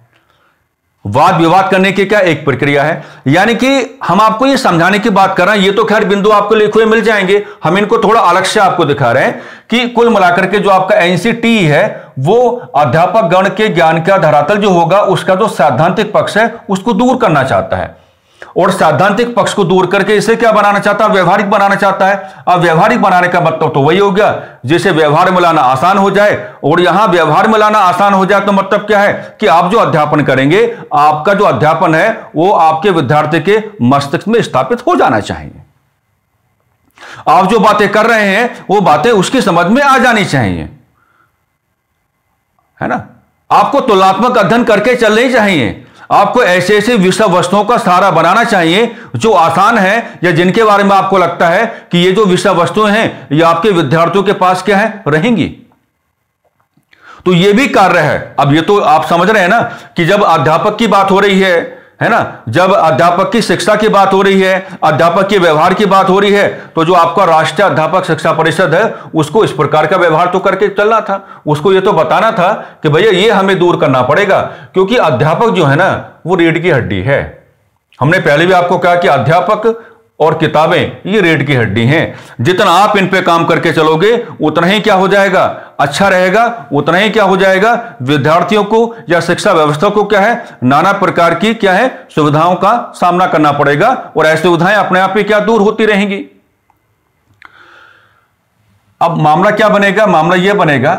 वाद विवाद करने की क्या एक प्रक्रिया है। यानी कि हम आपको ये समझाने की बात कर रहे हैं, ये तो खैर बिंदु आपको लिखे हुए मिल जाएंगे, हम इनको थोड़ा अलग से आपको दिखा रहे हैं कि कुल मिलाकर के जो आपका एनसीटी है वो अध्यापक गण के ज्ञान का धरातल जो होगा उसका जो सैद्धांतिक पक्ष है उसको दूर करना चाहता है। और सैद्धांतिक पक्ष को दूर करके इसे क्या बनाना चाहता है? व्यवहारिक बनाना चाहता है। अब व्यवहारिक बनाने का मतलब तो वही हो गया जिसे व्यवहार में लाना आसान हो जाए। और यहां व्यवहार में लाना आसान हो जाए तो मतलब क्या है कि आप जो अध्यापन करेंगे, आपका जो अध्यापन है वो आपके विद्यार्थी के मस्तिष्क में स्थापित हो जाना चाहिए। आप जो बातें कर रहे हैं वो बातें उसकी समझ में आ जानी चाहिए, है ना। आपको तुलनात्मक अध्ययन करके चलने चाहिए। आपको ऐसे ऐसे विषय वस्तुओं का सहारा बनाना चाहिए जो आसान है या जिनके बारे में आपको लगता है कि ये जो विषय वस्तुएं हैं ये आपके विद्यार्थियों के पास क्या है रहेंगी। तो ये भी कार्य है। अब ये तो आप समझ रहे हैं ना कि जब अध्यापक की बात हो रही है ना, जब अध्यापक की शिक्षा की बात हो रही है, अध्यापक के व्यवहार की बात हो रही है, तो जो आपका राष्ट्रीय अध्यापक शिक्षा परिषद है उसको इस प्रकार का व्यवहार तो करके चलना था। उसको ये तो बताना था कि भैया ये हमें दूर करना पड़ेगा, क्योंकि अध्यापक जो है ना वो रीढ़ की हड्डी है। हमने पहले भी आपको कहा कि अध्यापक और किताबें ये रीढ़ की हड्डी हैं। जितना आप इन पे काम करके चलोगे उतना ही क्या हो जाएगा, अच्छा रहेगा। उतना ही क्या हो जाएगा, विद्यार्थियों को या शिक्षा व्यवस्था को क्या है नाना प्रकार की क्या है सुविधाओं का सामना करना पड़ेगा और ऐसी सुविधाएं अपने आप ही क्या दूर होती रहेंगी। अब मामला क्या बनेगा? मामला यह बनेगा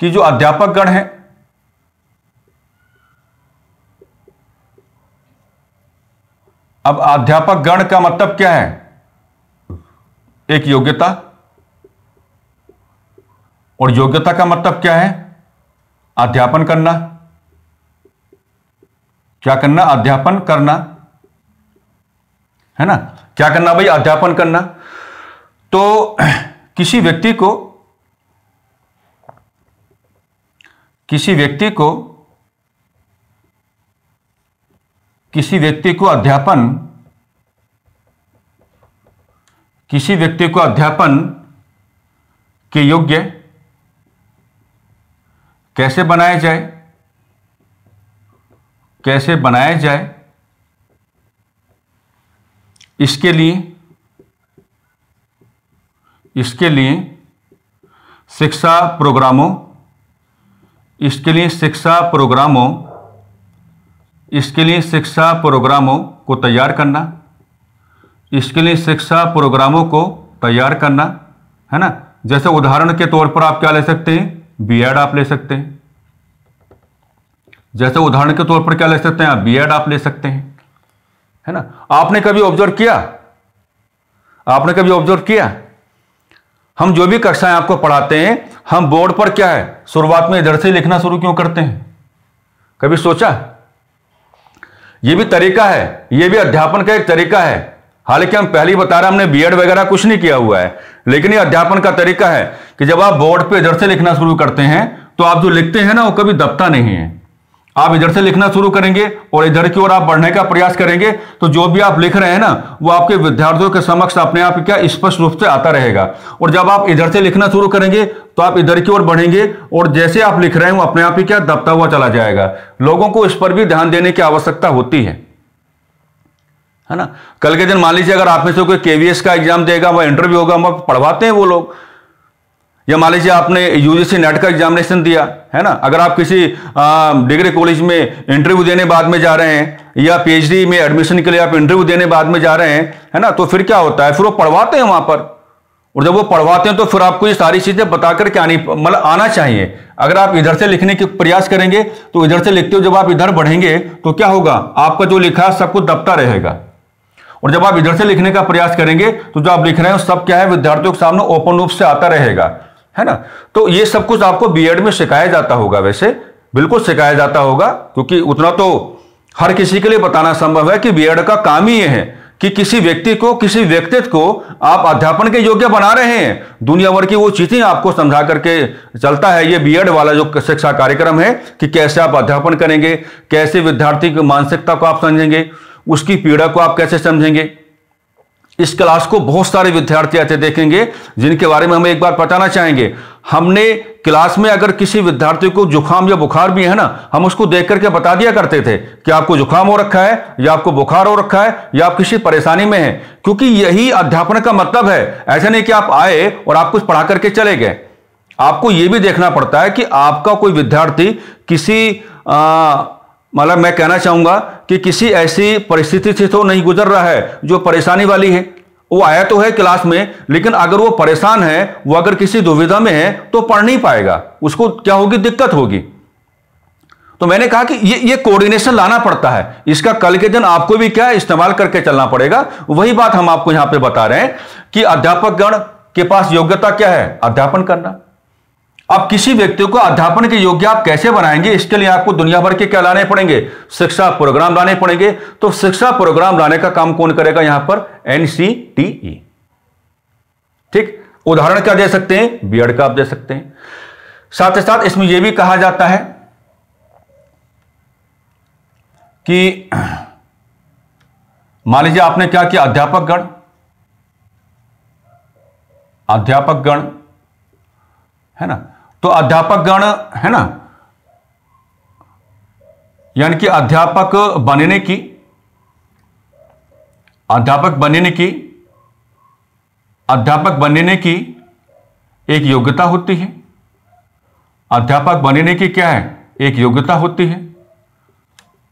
कि जो अध्यापक गण है अब अध्यापक गण का मतलब क्या है? एक योग्यता, और योग्यता का मतलब क्या है? अध्यापन करना। क्या करना? अध्यापन करना, है ना। क्या करना भाई? अध्यापन करना। तो किसी व्यक्ति को अध्यापन के योग्य कैसे बनाया जाए, इसके लिए शिक्षा इसके लिए शिक्षा प्रोग्रामों को तैयार करना, इसके लिए शिक्षा प्रोग्रामों को तैयार करना, है ना। जैसे उदाहरण के तौर पर आप क्या ले सकते हैं, बीएड आप ले सकते हैं। जैसे उदाहरण के तौर पर क्या ले सकते हैं आप, बीएड आप ले सकते हैं, है ना। आपने कभी ऑब्जर्व किया, हम जो भी कक्षाएं आपको पढ़ाते हैं, हम बोर्ड पर क्या है, शुरुआत में इधर से लिखना शुरू क्यों करते हैं? कभी सोचा? यह भी तरीका है, यह भी अध्यापन का एक तरीका है। हालांकि हम पहले ही बता रहे हैं, हमने बीएड वगैरह कुछ नहीं किया हुआ है, लेकिन यह अध्यापन का तरीका है कि जब आप बोर्ड पे इधर से लिखना शुरू करते हैं तो आप जो लिखते हैं ना वो कभी दबता नहीं है। आप इधर से लिखना शुरू करेंगे और इधर की ओर आप बढ़ने का प्रयास करेंगे तो जो भी आप लिख रहे हैं ना वो आपके विद्यार्थियों के समक्ष अपने आप क्या स्पष्ट रूप से आता रहेगा। और जब आप इधर से लिखना शुरू करेंगे तो आप इधर की ओर बढ़ेंगे और जैसे आप लिख रहे हैं वो अपने आप ही क्या दबता हुआ चला जाएगा। लोगों को इस पर भी ध्यान देने की आवश्यकता होती है ना। कल के दिन मान लीजिए अगर आप में से कोई केवीएस का एग्जाम देगा, वह इंटरव्यू होगा, वह पढ़वाते हैं वो लोग, या मान लीजिए आपने यूजीसी नेट का एग्जामिनेशन दिया है ना, अगर आप किसी डिग्री कॉलेज में इंटरव्यू देने बाद में जा रहे हैं या पीएचडी में एडमिशन के लिए आप इंटरव्यू देने बाद में जा रहे हैं, है ना, तो फिर क्या होता है, फिर वो पढ़वाते हैं वहां पर। और जब वो पढ़वाते हैं तो फिर आपको ये सारी चीजें बताकर के मतलब आना चाहिए। अगर आप इधर से लिखने के प्रयास करेंगे तो इधर से लिखते हो, जब आप इधर बढ़ेंगे तो क्या होगा, आपका जो लिखा है सब कुछ दबता रहेगा। और जब आप इधर से लिखने का प्रयास करेंगे तो जो आप लिख रहे हैं सब क्या है, विद्यार्थियों के सामने ओपन रूप से आता रहेगा, है ना। तो ये सब कुछ आपको बीएड में सिखाया जाता होगा, वैसे बिल्कुल सिखाया जाता होगा, क्योंकि उतना तो हर किसी के लिए बताना संभव है कि बीएड का काम ही ये है कि किसी व्यक्ति को, किसी व्यक्तित्व को आप अध्यापन के योग्य बना रहे हैं। दुनिया भर की वो चीजें आपको समझा करके चलता है ये बीएड वाला जो शिक्षा कार्यक्रम है, कि कैसे आप अध्यापन करेंगे, कैसे विद्यार्थी की मानसिकता को आप समझेंगे, उसकी पीड़ा को आप कैसे समझेंगे। इस क्लास को बहुत सारे विद्यार्थी ऐसे देखेंगे जिनके बारे में हम एक बार बताना चाहेंगे। हमने क्लास में अगर किसी विद्यार्थी को जुकाम या बुखार भी है ना, हम उसको देख करके बता दिया करते थे कि आपको जुकाम हो रखा है या आपको बुखार हो रखा है या आप किसी परेशानी में हैं, क्योंकि यही अध्यापन का मतलब है। ऐसा नहीं कि आप आए और आप कुछ पढ़ा करके चले गए। आपको यह भी देखना पड़ता है कि आपका कोई विद्यार्थी किसी मतलब मैं कहना चाहूंगा कि किसी ऐसी परिस्थिति से तो नहीं गुजर रहा है जो परेशानी वाली है। वो आया तो है क्लास में, लेकिन अगर वो परेशान है, वो अगर किसी दुविधा में है तो पढ़ नहीं पाएगा, उसको क्या होगी, दिक्कत होगी। तो मैंने कहा कि ये कोऑर्डिनेशन लाना पड़ता है, इसका कल के दिन आपको भी क्या इस्तेमाल करके चलना पड़ेगा। वही बात हम आपको यहां पे बता रहे हैं कि अध्यापक गण के पास योग्यता क्या है, अध्यापन करना। अब किसी व्यक्ति को अध्यापन के योग्य आप कैसे बनाएंगे, इसके लिए आपको दुनिया भर के क्या लाने पड़ेंगे, शिक्षा प्रोग्राम लाने पड़ेंगे। तो शिक्षा प्रोग्राम लाने का काम कौन करेगा यहां पर, एनसीटीई। ठीक, उदाहरण क्या दे सकते हैं, बीएड का आप दे सकते हैं। साथ ही साथ इसमें यह भी कहा जाता है कि मान लीजिए आपने क्या किया, अध्यापक गण है ना, तो अध्यापक गण है ना, यानी कि अध्यापक बनने की एक योग्यता होती है। अध्यापक बनने की क्या है, एक योग्यता होती है।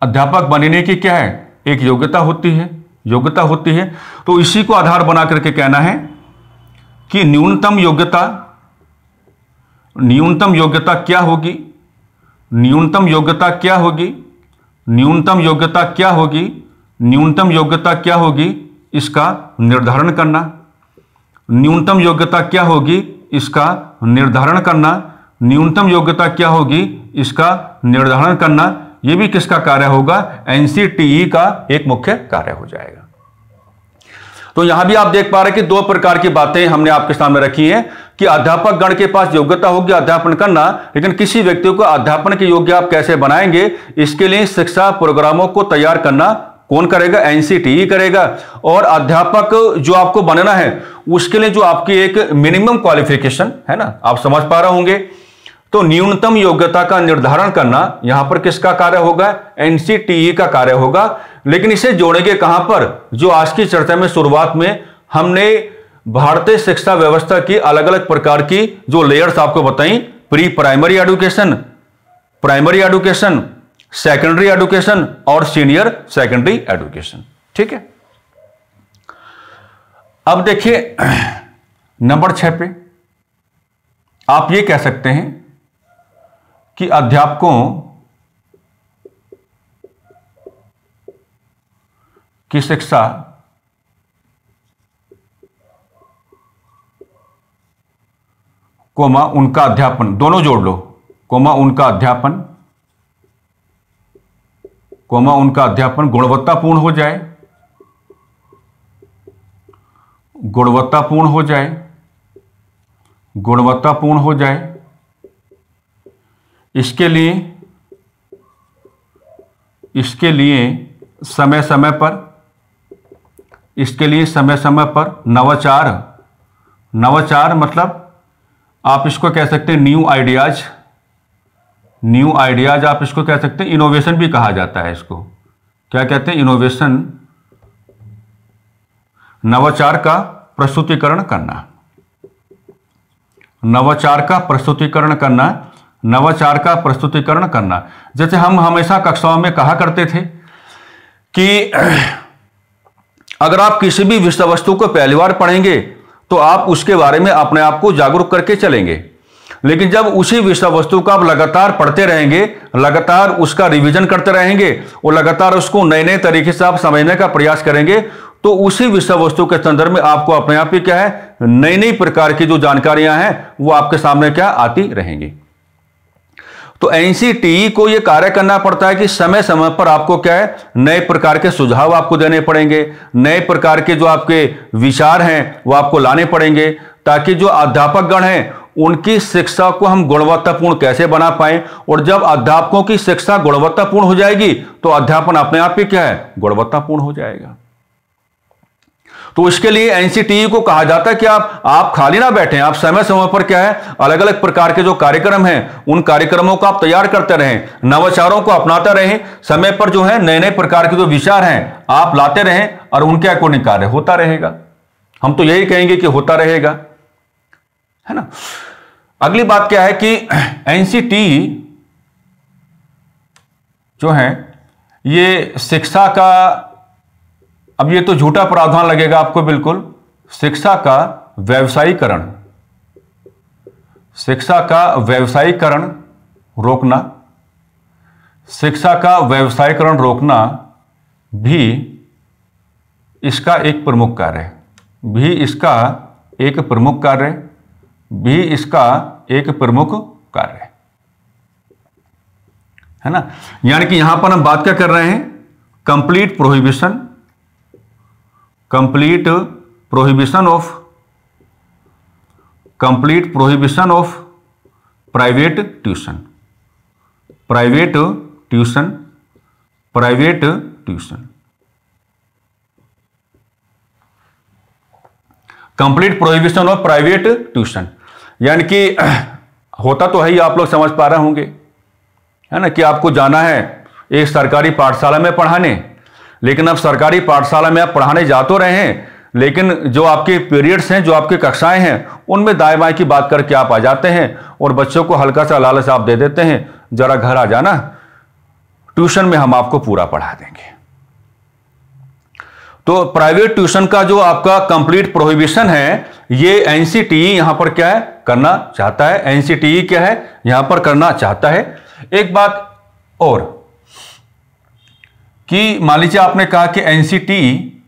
अध्यापक बनने की क्या है, एक योग्यता होती है। तो इसी को आधार बना करके कहना है कि न्यूनतम योग्यता क्या होगी, न्यूनतम योग्यता क्या होगी, इसका निर्धारण करना। न्यूनतम योग्यता क्या होगी, इसका निर्धारण करना। यह भी किसका कार्य होगा, एनसीटीई का एक मुख्य कार्य हो जाएगा। तो यहां भी आप देख पा रहे हैं कि दो प्रकार की बातें हमने आपके सामने रखी हैं कि अध्यापक गण के पास योग्यता होगी अध्यापन करना, लेकिन किसी व्यक्ति को अध्यापन के योग्य आप कैसे बनाएंगे, इसके लिए शिक्षा प्रोग्रामों को तैयार करना कौन करेगा, एनसीटीई करेगा। और अध्यापक जो आपको बनना है उसके लिए जो आपकी एक मिनिमम क्वालिफिकेशन है ना, आप समझ पा रहे होंगे। तो न्यूनतम योग्यता का निर्धारण करना यहां पर किसका कार्य होगा, एनसीटीई का कार्य होगा। लेकिन इसे जोड़ेंगे कहां पर, जो आज की चर्चा में शुरुआत में हमने भारतीय शिक्षा व्यवस्था की अलग अलग प्रकार की जो लेयर्स आपको बताई, pre primary education, primary education, secondary education और सीनियर सेकेंडरी एजुकेशन। ठीक है, अब देखिए नंबर 6 पे आप ये कह सकते हैं कि अध्यापकों की शिक्षा कोमा उनका अध्यापन, दोनों जोड़ लो, कोमा उनका अध्यापन, कोमा उनका अध्यापन गुणवत्तापूर्ण हो जाए, गुणवत्तापूर्ण हो जाए, गुणवत्तापूर्ण हो जाए। इसके लिए समय समय पर, इसके लिए समय समय पर नवाचार, नवाचार मतलब आप इसको कह सकते हैं न्यू आइडियाज, न्यू आइडियाज आप इसको कह सकते हैं, इनोवेशन भी कहा जाता है इसको, क्या कहते हैं, इनोवेशन, नवाचार का प्रस्तुतिकरण करना, नवाचार का प्रस्तुतिकरण करना, नवाचार का प्रस्तुतिकरण करना। जैसे हम हमेशा कक्षाओं में कहा करते थे कि अगर आप किसी भी विषय वस्तु को पहली बार पढ़ेंगे तो आप उसके बारे में अपने आप को जागरूक करके चलेंगे, लेकिन जब उसी विषय वस्तु को आप लगातार पढ़ते रहेंगे, लगातार उसका रिवीजन करते रहेंगे और लगातार उसको नए नए तरीके से आप समझने का प्रयास करेंगे, तो उसी विषय वस्तु के संदर्भ में आपको अपने आप ही क्या है, नई नई प्रकार की जो जानकारियां हैं वो आपके सामने क्या आती रहेंगी। तो एनसीटीई को यह कार्य करना पड़ता है कि समय समय पर आपको क्या है, नए प्रकार के सुझाव आपको देने पड़ेंगे, नए प्रकार के जो आपके विचार हैं वो आपको लाने पड़ेंगे, ताकि जो अध्यापक गण हैं उनकी शिक्षा को हम गुणवत्तापूर्ण कैसे बना पाएं। और जब अध्यापकों की शिक्षा गुणवत्तापूर्ण हो जाएगी तो अध्यापन अपने आप ही क्या है, गुणवत्तापूर्ण हो जाएगा। तो इसके लिए एनसीटीई को कहा जाता है कि आप खाली ना बैठें, आप समय समय पर क्या है, अलग अलग प्रकार के जो कार्यक्रम हैं उन कार्यक्रमों को आप तैयार करते रहें, नवाचारों को अपनाते रहें, समय पर जो है नए नए प्रकार के जो विचार हैं आप लाते रहें और उनके अकॉर्डिंग कार्य होता रहेगा। हम तो यही कहेंगे कि होता रहेगा, है ना। अगली बात क्या है कि एनसीटीई जो है ये शिक्षा का, अब ये तो झूठा प्रावधान लगेगा आपको बिल्कुल, शिक्षा का व्यवसायीकरण, शिक्षा का व्यवसायीकरण रोकना, शिक्षा का व्यवसायीकरण रोकना भी इसका एक प्रमुख कार्य है, भी इसका एक प्रमुख कार्य, भी इसका एक प्रमुख कार्य है ना। यानी कि यहां पर हम बात क्या कर रहे हैं, complete prohibition, complete prohibition of, complete prohibition of private tuition, private tuition, private tuition, complete prohibition of private tuition. यानी कि होता तो है ही, आप लोग समझ पा रहे होंगे, है ना, कि आपको जाना है एक सरकारी पाठशाला में पढ़ाने, लेकिन अब सरकारी पाठशाला में आप पढ़ाने जा तो रहे हैं, लेकिन जो आपके पीरियड्स हैं, जो आपकी कक्षाएं हैं, उनमें दाएं बाएं की बात करके आप आ जाते हैं और बच्चों को हल्का सा लालच आप दे देते हैं, जरा घर आ जाना, ट्यूशन में हम आपको पूरा पढ़ा देंगे। तो प्राइवेट ट्यूशन का जो आपका कंप्लीट प्रोहिबिशन है, ये एनसीटीई यहां पर क्या है, करना चाहता है। एनसीटीई क्या है, यहां पर करना चाहता है। एक बात और कि मान लीजिए आपने कहा कि एनसीटीई,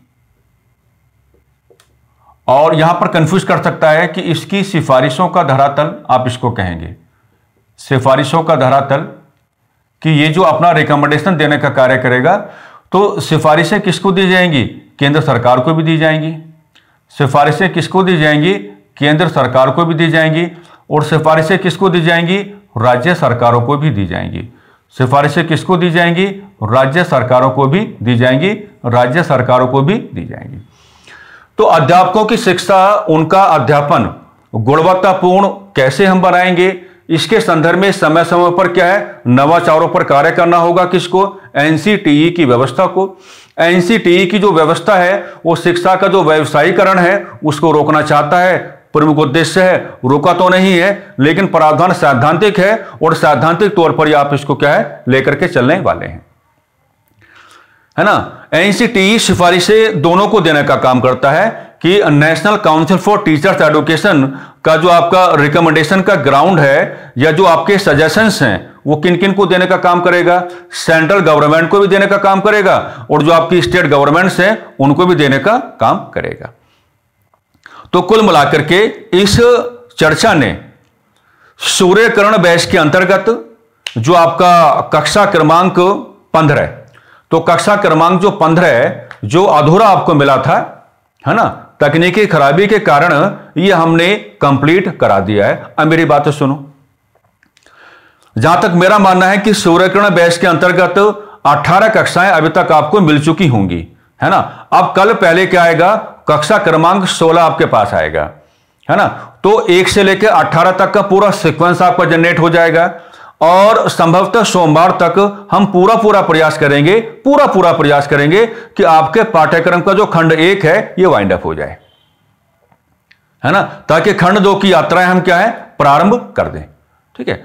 और यहां पर कंफ्यूज कर सकता है कि इसकी सिफारिशों का धरातल आप इसको कहेंगे, सिफारिशों का धरातल, कि ये जो अपना रिकमेंडेशन देने का कार्य करेगा, तो सिफारिशें किसको दी जाएंगी, केंद्र सरकार को भी दी जाएंगी, सिफारिशें किसको दी जाएंगी, केंद्र सरकार को भी दी जाएंगी, और सिफारिशें किसको दी जाएंगी, राज्य सरकारों को भी दी जाएंगी, सिफारिशें किसको दी जाएंगी, राज्य सरकारों को भी दी जाएंगी, राज्य सरकारों को भी दी जाएंगी। तो अध्यापकों की शिक्षा, उनका अध्यापन गुणवत्तापूर्ण कैसे हम बनाएंगे, इसके संदर्भ में समय समय पर क्या है, नवाचारों पर कार्य करना होगा। किसको, एनसीटीई की व्यवस्था को। एनसीटीई की जो व्यवस्था है वो शिक्षा का जो व्यवसायीकरण है उसको रोकना चाहता है, प्रमुख उद्देश्य है, रुका तो नहीं है, लेकिन प्रावधान सैद्धांतिक है और सैद्धांतिक तौर पर आप इसको क्या है लेकर के चलने वाले हैं, है ना। एनसीटीई सिफारिशें दोनों को देने का काम करता है कि national council for teachers education का जो आपका रिकमेंडेशन का ग्राउंड है या जो आपके सजेशंस हैं वो किन किन को देने का काम करेगा, सेंट्रल गवर्नमेंट को भी देने का काम करेगा और जो आपकी स्टेट गवर्नमेंट्स हैं उनको भी देने का काम करेगा। तो कुल मिलाकर के इस चर्चा ने सूर्यकिरण बैच के अंतर्गत जो आपका कक्षा क्रमांक 15, तो कक्षा क्रमांक जो 15 है जो अधूरा आपको मिला था, है ना, तकनीकी खराबी के कारण ये हमने कंप्लीट करा दिया है। अब मेरी बात सुनो, जहां तक मेरा मानना है कि सूर्यकिरण बैच के अंतर्गत 18 कक्षाएं अभी तक आपको मिल चुकी होंगी, है ना। अब कल पहले क्या आएगा, कक्षा क्रमांक 16 आपके पास आएगा, है ना। तो 1 से लेकर 18 तक का पूरा सीक्वेंस आपका जनरेट हो जाएगा और संभवतः सोमवार तक हम पूरा प्रयास करेंगे कि आपके पाठ्यक्रम का जो खंड 1 है ये वाइंड अप हो जाए, है ना, ताकि खंड 2 की यात्राएं हम क्या है प्रारंभ कर दें। ठीक है,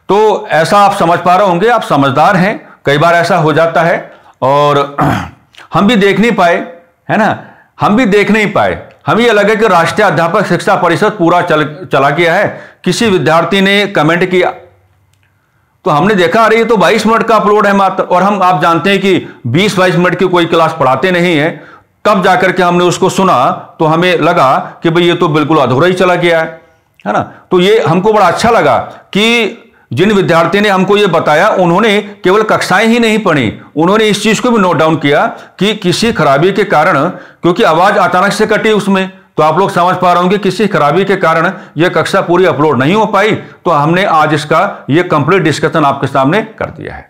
तो ऐसा आप समझ पा रहे होंगे, आप समझदार हैं। कई बार ऐसा हो जाता है और हम भी देख नहीं पाए, है ना, हम भी देख नहीं पाए। हमें यह लगे कि राष्ट्रीय अध्यापक शिक्षा परिषद पूरा चला गया है। किसी विद्यार्थी ने कमेंट किया तो हमने देखा अरे ये तो 22 मिनट का अपलोड है मात्र, और हम आप जानते हैं कि 20-22 मिनट की कोई क्लास पढ़ाते नहीं है। तब जाकर के हमने उसको सुना तो हमें लगा कि भाई ये तो बिल्कुल अधूरा ही चला गया है ना। तो ये हमको बड़ा अच्छा लगा कि जिन विद्यार्थी ने हमको ये बताया उन्होंने केवल कक्षाएं ही नहीं पढ़ी, उन्होंने इस चीज को भी नोट डाउन किया कि किसी खराबी के कारण, क्योंकि आवाज अचानक से कटी उसमें, तो आप लोग समझ पा रहे होंगे किसी खराबी के कारण यह कक्षा पूरी अपलोड नहीं हो पाई। तो हमने आज इसका यह कंप्लीट डिस्कशन आपके सामने कर दिया है।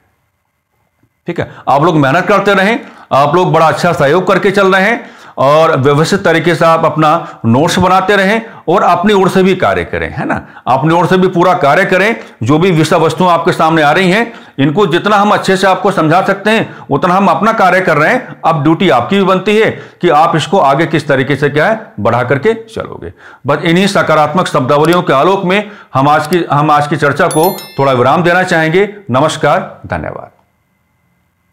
ठीक है, आप लोग मेहनत करते रहें, आप लोग बड़ा अच्छा सहयोग करके चल रहे हैं और व्यवस्थित तरीके से आप अपना नोट्स बनाते रहें और अपनी ओर से भी कार्य करें, है ना, अपनी ओर से भी पूरा कार्य करें। जो भी विषय वस्तुएं आपके सामने आ रही हैं इनको जितना हम अच्छे से आपको समझा सकते हैं उतना हम अपना कार्य कर रहे हैं। अब ड्यूटी आपकी भी बनती है कि आप इसको आगे किस तरीके से क्या है बढ़ा करके चलोगे। बस इन्हीं सकारात्मक शब्दावलियों के आलोक में हम आज की चर्चा को थोड़ा विराम देना चाहेंगे। नमस्कार, धन्यवाद।